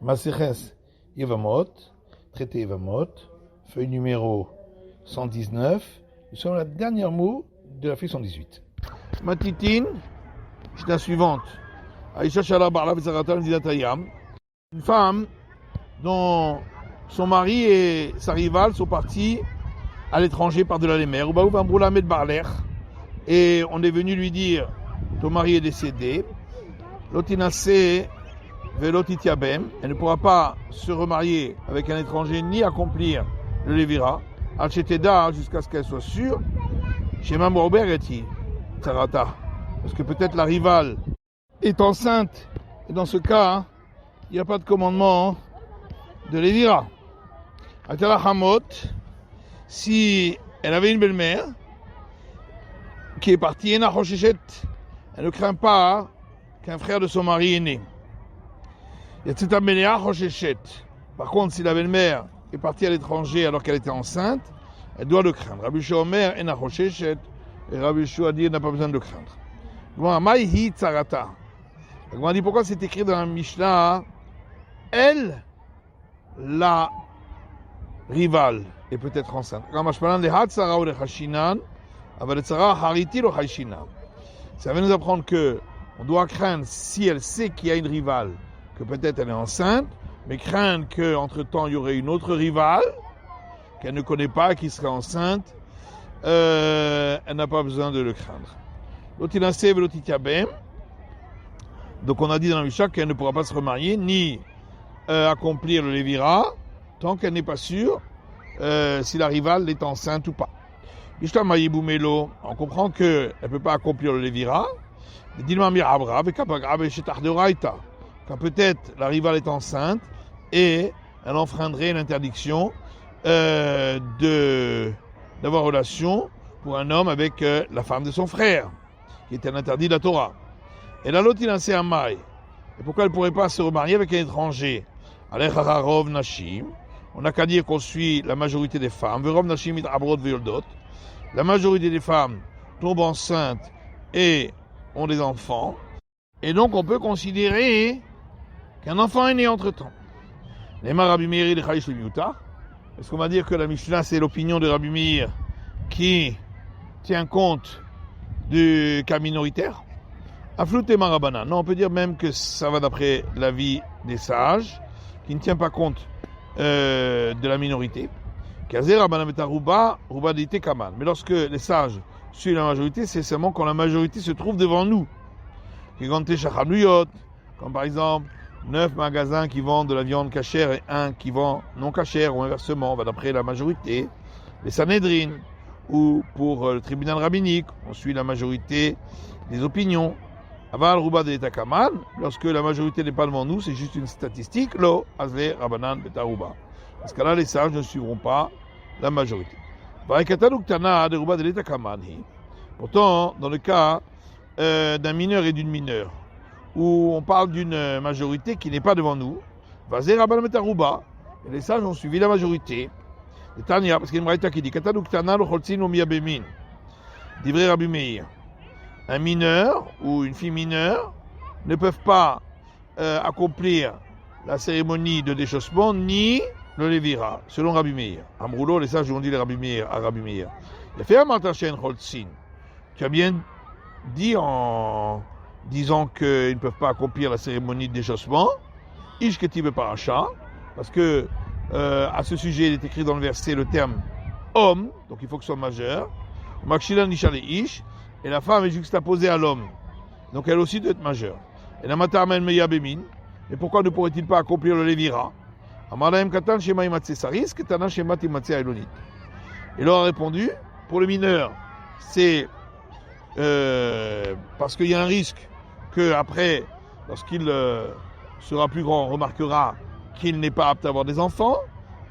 Maseches Yevamot, traité Yevamot, feuille numéro 119. Nous sommes à la dernière mot de la feuille 118. Matitin, c'est la suivante. Aïcha Shala Barla V'Zarata Nzidatayam. Une femme dont son mari et sa rivale sont partis à l'étranger par-delà les mers. Et on est venu lui dire, ton mari est décédé. Lotinase velotitiabem. Elle ne pourra pas se remarier avec un étranger ni accomplir le Lévira. Al-Sheteda, jusqu'à ce qu'elle soit sûre. Shema Morbereti, Tsarata. Parce que peut-être la rivale est enceinte. Et dans ce cas, il n'y a pas de commandement de Lévira. Atala Hamot, si elle avait une belle-mère qui est partie, elle ne craint pas qu'un frère de son mari est né. Par contre, si la belle-mère est partie à l'étranger alors qu'elle était enceinte, elle doit le craindre. Rabbi Shua Omer et Rabbi Shua dit n'a pas besoin de le craindre. On dit pourquoi c'est écrit dans la Mishnah, elle, la rivale, est peut-être enceinte. Ça va nous apprendre que on doit craindre, si elle sait qu'il y a une rivale, que peut-être elle est enceinte, mais craindre qu'entre-temps il y aurait une autre rivale qu'elle ne connaît pas, qui serait enceinte, elle n'a pas besoin de le craindre. Donc on a dit dans la Mishnah qu'elle ne pourra pas se remarier, ni accomplir le Lévira, tant qu'elle n'est pas sûre si la rivale est enceinte ou pas. On comprend qu'elle ne peut pas accomplir le Lévira. Quand peut-être la rivale est enceinte et elle enfreindrait l'interdiction d'avoir relation pour un homme avec la femme de son frère, qui est un interdit de la Torah. Et la l'autre il a un maï. Et pourquoi elle ne pourrait pas se remarier avec un étranger? On n'a qu'à dire qu'on suit la majorité des femmes. La majorité des femmes tombent enceintes et ont des enfants. Et donc on peut considérer qu'un enfant est né entre-temps. Est-ce qu'on va dire que la Mishnah c'est l'opinion de Rabbi Meir qui tient compte du cas minoritaire? Non, on peut dire même que ça va d'après l'avis des sages, qui ne tient pas compte de la minorité. Mais lorsque les sages suivent la majorité, c'est seulement quand la majorité se trouve devant nous. Comme par exemple 9 magasins qui vendent de la viande cachère et 1 qui vend non cachère, ou inversement, on va d'après la majorité. Les Sanhedrin, ou pour le tribunal rabbinique, on suit la majorité des opinions. Aval Ruba de Takaman, lorsque la majorité n'est pas devant nous, c'est juste une statistique. Lo, Azle, Rabanan, Betaruba. Parce que là, les sages ne suivront pas la majorité. Pourtant, dans le cas d'un mineur et d'une mineure, où on parle d'une majorité qui n'est pas devant nous, Vazé, Rabanan, Betaruba, et les sages ont suivi la majorité. Parce qu'il y a une braïta qui dit Katanuktana, lo choltzin, omiyabemin. Divrei Rabbi Meir. Un mineur ou une fille mineure ne peuvent pas accomplir la cérémonie de déchaussement ni le Lévira, selon Rabbi Meir. Amroulo, les sages ont dit les Rabbi Meir à Rabbi Meir. Il a fait un Martachen Holtzin. Tu as bien dit en disant qu'ils ne peuvent pas accomplir la cérémonie de déchaussement. Ishketib Paracha, parce que à ce sujet, il est écrit dans le verset le terme homme, donc il faut que ce soit majeur. Makshila Nishale Ish. Et la femme est juxtaposée à l'homme. Donc elle aussi doit être majeure. Et la matarmen meyabemin. Et pourquoi ne pourrait-il pas accomplir le Lévira? Amalaim katan shema imatse saris, ketana shema timatse ailonit. Il leur a répondu, pour le mineur, c'est parce qu'il y a un risque qu'après, lorsqu'il sera plus grand, on remarquera qu'il n'est pas apte à avoir des enfants.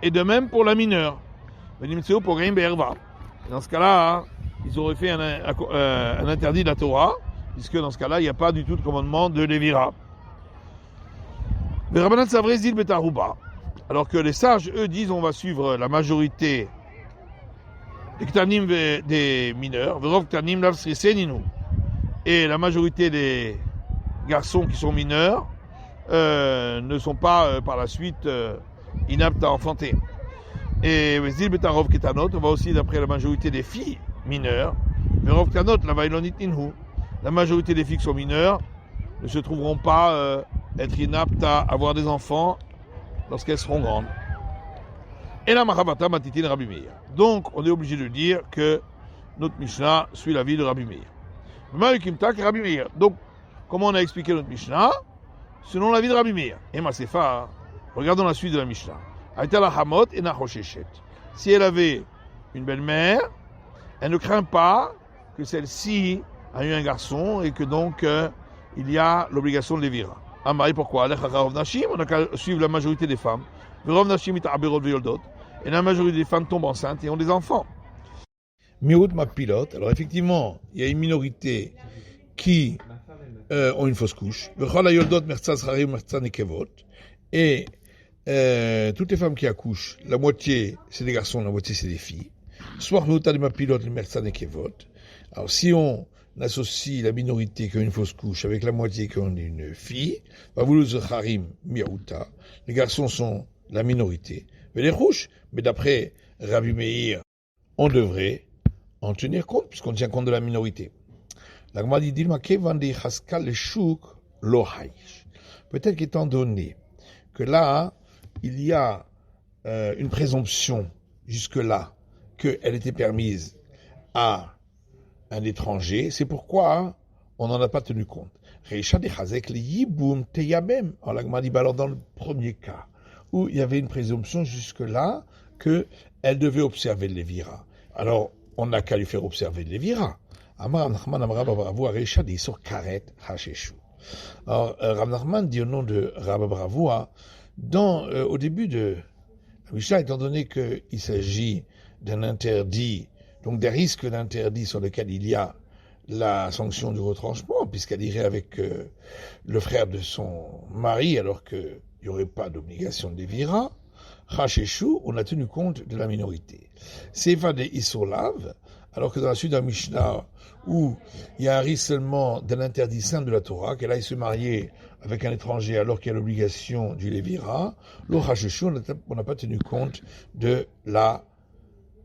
Et de même pour la mineure. Dans ce cas-là, ils auraient fait un interdit de la Torah, puisque dans ce cas-là, il n'y a pas du tout de commandement de Lévira. Alors que les sages, eux, disent on va suivre la majorité des mineurs, et la majorité des garçons qui sont mineurs, ne sont pas par la suite inaptes à enfanter. Et Zil Betarov Ketanot, on va aussi d'après la majorité des filles mineures. Verov Kanot, la Vailonit Ninhu. La majorité des filles qui sont mineures ne se trouveront pas être inaptes à avoir des enfants lorsqu'elles seront grandes. Et la Mahavata Matitin Rabbi Meir. Donc, on est obligé de dire que notre Mishnah suit l'avis de Rabbi Meir. Rabbi Meir. Donc, comment on a expliqué notre Mishnah? Selon l'avis de Rabbi Meir. Et Masefa, regardons la suite de la Mishnah. Si elle avait une belle-mère, elle ne craint pas que celle-ci a eu un garçon et que donc il y a l'obligation de l'évira. Amari, pourquoi? On a qu'à suivre la majorité des femmes. Et la majorité des femmes tombent enceintes et ont des enfants. Mirout ma pilote. Alors effectivement, il y a une minorité qui ont une fausse couche. Et toutes les femmes qui accouchent, la moitié c'est des garçons, la moitié c'est des filles. Alors si on associe la minorité qui a une fausse couche avec la moitié qui ont une fille, les garçons sont la minorité. Mais les rouges, mais d'après Rabbi Meir, on devrait en tenir compte puisqu'on tient compte de la minorité. Peut-être qu'étant donné que là, il y a une présomption jusque-là qu'elle était permise à un étranger, c'est pourquoi on n'en a pas tenu compte. Alors dans le premier cas, où il y avait une présomption jusque-là qu'elle devait observer le lévira. Alors, on n'a qu'à lui faire observer le lévira. Alors, Rav Nachman dit au nom de Rabba Bravoua, au début de la Mishnah, étant donné qu'il s'agit d'un interdit, donc des risques d'interdit sur lesquels il y a la sanction du retranchement, puisqu'elle irait avec le frère de son mari, alors qu'il n'y aurait pas d'obligation de lévira, Chacheshu, on a tenu compte de la minorité. Seifa de Isolav, alors que dans la suite d'un Mishnah, où il y a un risque seulement d'un interdit simple de la Torah, qu'elle aille se marier avec un étranger alors qu'il y a l'obligation du lévira, le Chacheshu, on n'a pas tenu compte de la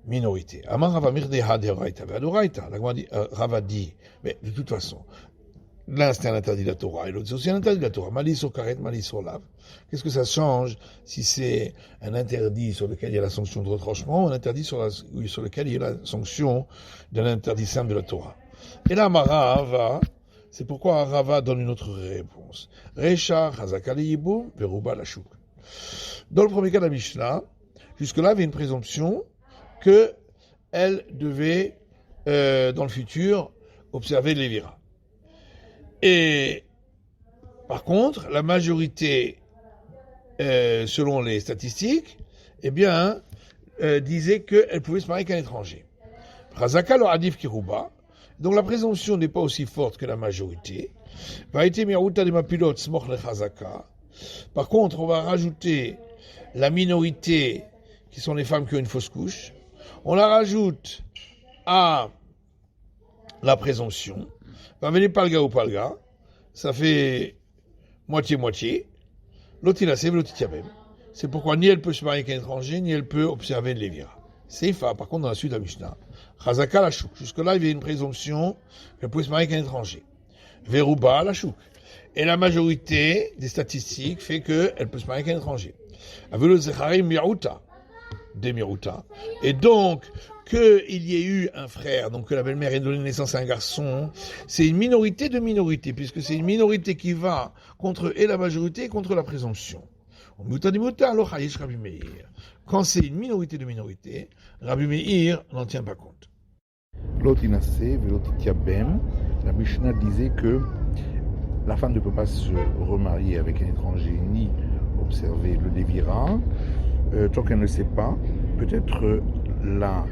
minorité. Amar Rava Mirdeha de Raita, Rava dit, mais de toute façon, l'un c'est un interdit de la Torah et l'autre c'est aussi un interdit de la Torah. Mali sur karet, mali sur lave. Qu'est-ce que ça change si c'est un interdit sur lequel il y a la sanction de retranchement ou un interdit sur lequel il y a la sanction d'un interdit simple de la Torah? Et là, Rava, c'est pourquoi Rava donne une autre réponse. Recha, Chazakali Yibum, Veruba Lashuk. Dans le premier cas de la Mishnah, jusque-là, il y avait une présomption qu'elle devait, dans le futur, observer le lévira. Et par contre, la majorité, selon les statistiques, disait qu'elle pouvait se marier qu'un étranger. Razaka lo adif kiruba. Donc la présomption n'est pas aussi forte que la majorité. Par contre, on va rajouter la minorité, qui sont les femmes qui ont une fausse couche. On la rajoute à la présomption. Palga ou palga, ça fait moitié-moitié. L'autre il a l'autre il a même. C'est pourquoi ni elle peut se marier qu'un étranger, ni elle peut observer le lévira. Seifa, par contre, dans la suite de la Mishnah, Chazaka la chouk. Jusque-là, il y avait une présomption qu'elle pouvait se marier qu'un étranger. Veruba la chouk. Et la majorité des statistiques fait qu'elle peut se marier qu'un étranger. Avelo zecharim mirouta. Des mirouta. Et donc, qu'il y ait eu un frère, donc que la belle-mère ait donné naissance à un garçon, c'est une minorité de minorité, puisque c'est une minorité qui va contre et la majorité et contre la présomption. Quand c'est une minorité de minorité, Rabbi Meir n'en tient pas compte. La Mishnah disait que la femme ne peut pas se remarier avec un étranger ni observer le lévira tant qu'elle ne sait pas. Peut-être la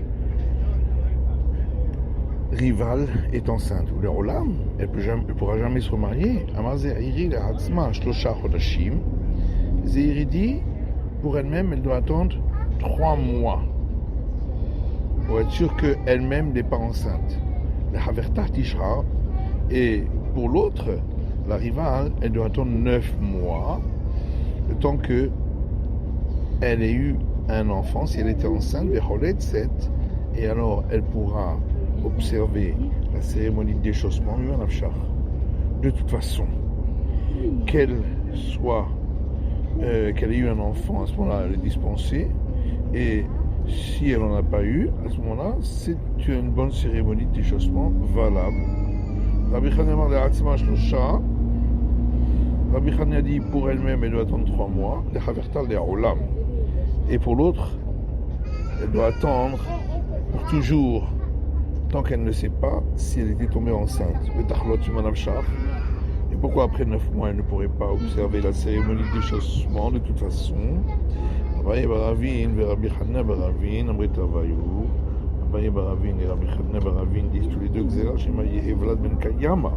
rivale est enceinte. Ou le Olam, elle ne pourra jamais se remarier. Zéhiri dit, pour elle-même, elle doit attendre 3 mois pour être sûre qu'elle-même n'est pas enceinte. Et pour l'autre, la rivale, elle doit attendre 9 mois, le temps que elle ait eu un enfant, si elle était enceinte, et alors elle pourra observer la cérémonie de déchaussement, de toute façon, qu'elle ait eu un enfant, à ce moment-là, elle est dispensée, et si elle n'en a pas eu, à ce moment-là, c'est une bonne cérémonie de déchaussement valable. Rabbi Chania a dit pour elle-même, elle doit attendre 3 mois, et pour l'autre, elle doit attendre pour toujours, tant qu'elle ne sait pas si elle était tombée enceinte. Et pourquoi après 9 mois, elle ne pourrait pas observer la cérémonie de déchaussement de toute façon? Abaye Baravin et Rabbi Chania Baravin, Amrit Avayu. Abaye Baravin et Rabbi Chania Baravin disent tous les deux Gzera Shema Yehevlad Ben Kayama,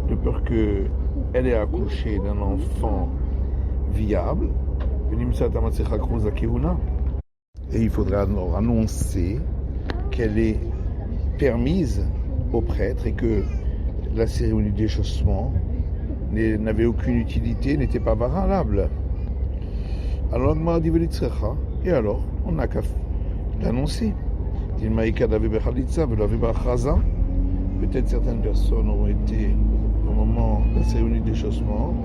de peur qu'elle ait accouché d'un enfant viable. Et il faudra alors annoncer qu'elle est permise au prêtre et que la cérémonie de déchaussement n'avait aucune utilité, n'était pas valable. Alors et alors on n'a qu'à l'annoncer. Peut-être certaines personnes auront été au moment de la cérémonie de déchaussement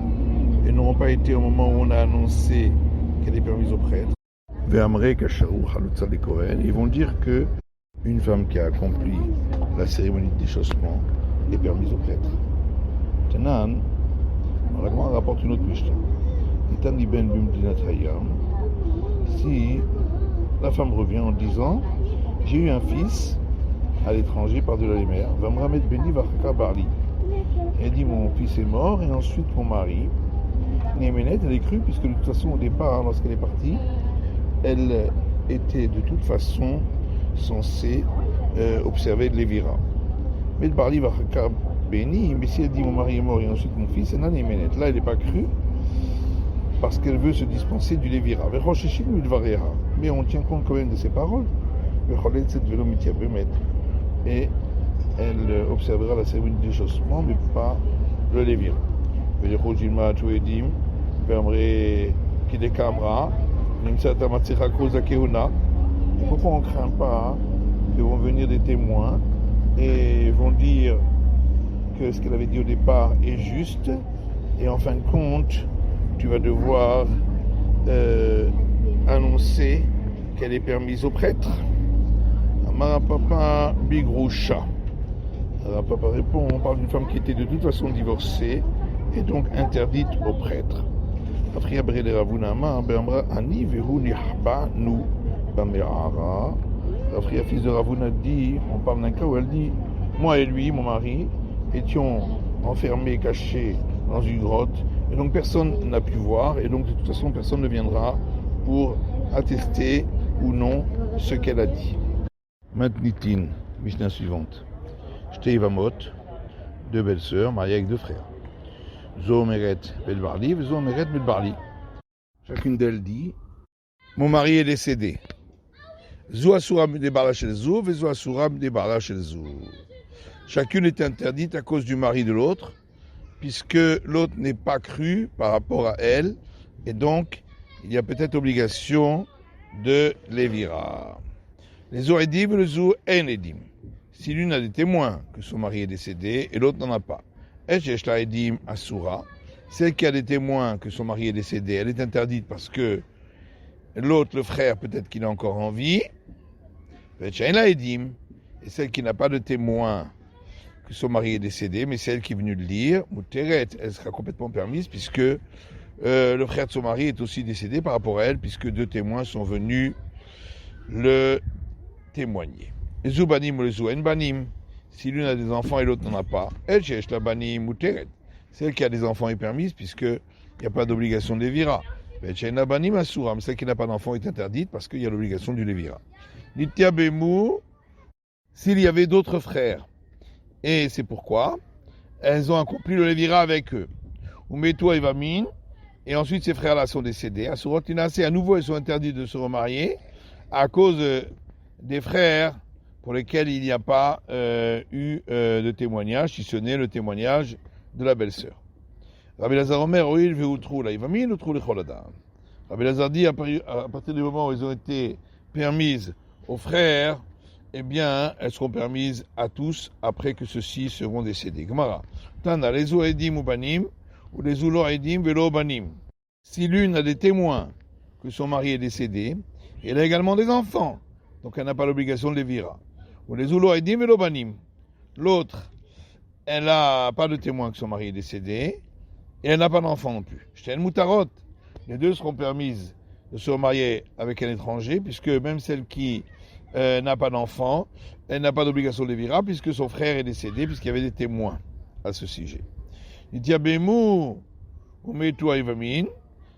et n'auront pas été au moment où on a annoncé qu'elle est permise au prêtre. Ils vont dire que une femme qui a accompli la cérémonie de déchaussement est permise au prêtre. Tanan, la Gemara rapporte une autre Mishnah. Si la femme revient en disant j'ai eu un fils à l'étranger par-delà les mers, va me remettre béni va barli. Elle dit mon fils est mort et ensuite mon mari. Néménette, elle est crue puisque de toute façon au départ, lorsqu'elle est partie, elle était de toute façon censée observer de Lévira. Mais le barli va béni, mais si elle dit mon mari est mort et ensuite mon fils, elle n'a Néménette. Là, elle n'est pas crue parce qu'elle veut se dispenser du Lévira. Mais on tient compte quand même de ses paroles. Et elle observera la cérémonie de déchaussement, mais pas le Lévira. Et pourquoi on ne craint pas que vont venir des témoins et vont dire que ce qu'elle avait dit au départ est juste, et en fin de compte, tu vas devoir annoncer qu'elle est permise au prêtre. Amarapapa Bigroucha. Papa répond, on parle d'une femme qui était de toute façon divorcée et donc interdite au prêtre. La fils de Ravuna dit, on parle d'un cas où elle dit, moi et lui, mon mari, étions enfermés, cachés dans une grotte, et donc personne n'a pu voir, et donc de toute façon personne ne viendra pour attester ou non ce qu'elle a dit. Matnitin, Mishnah suivante. Shtei Vamot, 2 belles-sœurs mariées avec 2 frères. Zoomeret Belbarli, Zoomeret Belbarli. Chacune d'elles dit, mon mari est décédé. Zo Asuram de Barach el Zo, Vezo Asuram de Barach el Zo. Chacune est interdite à cause du mari de l'autre, puisque l'autre n'est pas cru par rapport à elle, et donc il y a peut-être obligation de Lévira. Les Oredim et le Zo en Edim. Si l'une a des témoins que son mari est décédé et l'autre n'en a pas. Esheshla Edim Asura. Celle qui a des témoins que son mari est décédé, elle est interdite parce que l'autre, le frère, peut-être qu'il est encore en vie. Et celle qui n'a pas de témoins que son mari est décédé, mais celle qui est venue le dire, Mouteret, elle sera complètement permise puisque le frère de son mari est aussi décédé par rapport à elle, puisque 2 témoins sont venus le témoigner. Zubanim ou le Zuenbanim, si l'une a des enfants et l'autre n'en a pas, elle cherche la banim Mouteret. Celle qui a des enfants est permise puisqu'il n'y a pas d'obligation de Lévira. Celle qui n'a pas d'enfant est interdite parce qu'il y a l'obligation du Lévira. Nitya Bemou, s'il y avait d'autres frères, et c'est pourquoi elles ont accompli le Lévira avec eux. Umetua et Vamin, et ensuite ces frères-là sont décédés. À Surotinase, à nouveau, ils sont interdits de se remarier à cause des frères pour lesquels il n'y a pas eu de témoignage, si ce n'est le témoignage de la belle-sœur. Rabbi Lazar Omer, Oil ve'utru la'ivamin, utru lechol adam. Rabbi Lazar dit, à partir du moment où elles ont été permises aux frères, eh bien, elles seront permises à tous après que ceux-ci seront décédés. Gemara. Tana, les edim ou banim, ou les ulo edim velo banim. Si l'une a des témoins que son mari est décédé, elle a également des enfants, donc elle n'a pas l'obligation de les vira. Ou les ulo edim velo banim. L'autre, elle n'a pas de témoin que son mari est décédé, et elle n'a pas d'enfant non plus. Shten mutarot. Les deux seront permises de se remarier avec un étranger, puisque même celle qui n'a pas d'enfant, elle n'a pas d'obligation de lévira, puisque son frère est décédé, puisqu'il y avait des témoins à ce sujet.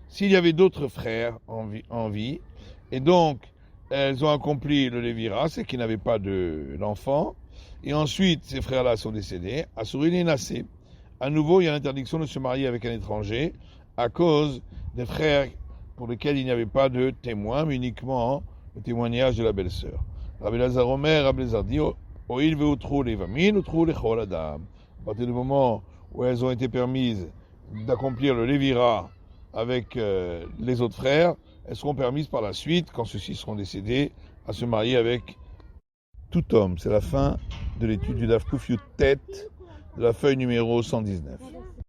S'il y avait d'autres frères en vie, et donc elles ont accompli le lévira, c'est qu'ils n'avaient pas d'enfant, et ensuite ces frères-là sont décédés, à nouveau il y a l'interdiction de se marier avec un étranger, à cause des frères pour lesquels il n'y avait pas de témoin, mais uniquement le témoignage de la belle-sœur. Rabbi Lazar Omer, Rabbi Lazar dit, Oil ve'utru levamin, utru lechol adam. À partir du moment où elles ont été permises d'accomplir le lévira avec les autres frères, elles seront permises par la suite, quand ceux-ci seront décédés, à se marier avec tout homme. C'est la fin de l'étude du Daf Kuf Yud Tet, de la feuille numéro 119.